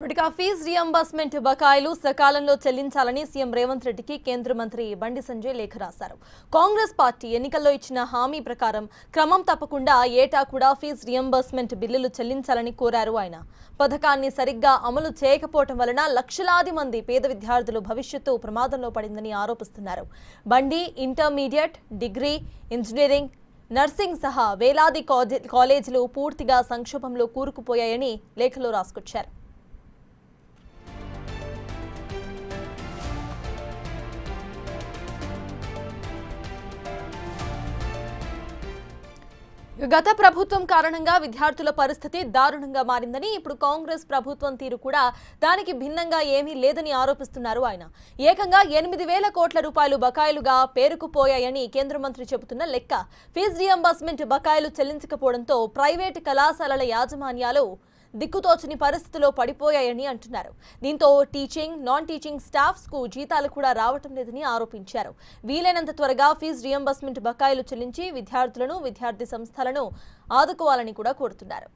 Fee reimbursement బకాయిలు సకాలంలో చెల్లించాలని సీఎం రేవంత్ రెడ్డికి కేంద్ర మంత్రి బండి సంజయ్ లేఖ రాశారు. కాంగ్రెస్ పార్టీ ఎన్నికల్లో ఇచ్చిన హామీ ప్రకారం క్రమం తప్పకుండా ఏటా కూడా ఫీజు రియంబర్స్మెంట్ బిల్లులు చెల్లించాలని కోరారు. ఆయన పథకాన్ని సరిగ్గా అమలు చేయకపోవడం వలన లక్షలాది మంది పేద విద్యార్థులు భవిష్యత్తు ప్రమాదంలో పడిందని ఆరోపిస్తున్నారు. బండి ఇంటర్మీడియట్, డిగ్రీ, ఇంజనీరింగ్, నర్సింగ్ సహా వేలాది కాలేజీలు పూర్తిగా సంక్షోభంలో కూరుకుపోయాయని లేఖలో రాసుకొచ్చారు. గత ప్రభుత్వం కారణంగా విద్యార్థుల పరిస్థితి దారుణంగా మారిందని, ఇప్పుడు కాంగ్రెస్ ప్రభుత్వం తీరు కూడా దానికి భిన్నంగా ఏమీ లేదని ఆరోపిస్తున్నారు. ఆయన ఏకంగా 8,000 కోట్ల రూపాయలు బకాయిలుగా పేరుకుపోయాయని కేంద్ర మంత్రి చెబుతున్న లెక్క. ఫీజు రియంబర్స్మెంట్ బకాయిలు చెల్లించకపోవడంతో ప్రైవేటు కళాశాలల యాజమాన్యాలు దిక్కుతోచని పరిస్థితిలో పడిపోయాయని అంటున్నారు. దీంతో టీచింగ్, నాన్ టీచింగ్ స్టాఫ్స్ కు జీతాలు కూడా రావటం లేదని ఆరోపించారు. వీలైనంత త్వరగా ఫీజు రియంబర్స్మెంట్ బకాయిలు చెల్లించి విద్యార్థులను, విద్యార్థి సంస్థలను ఆదుకోవాలని కూడా కోరుతున్నారు.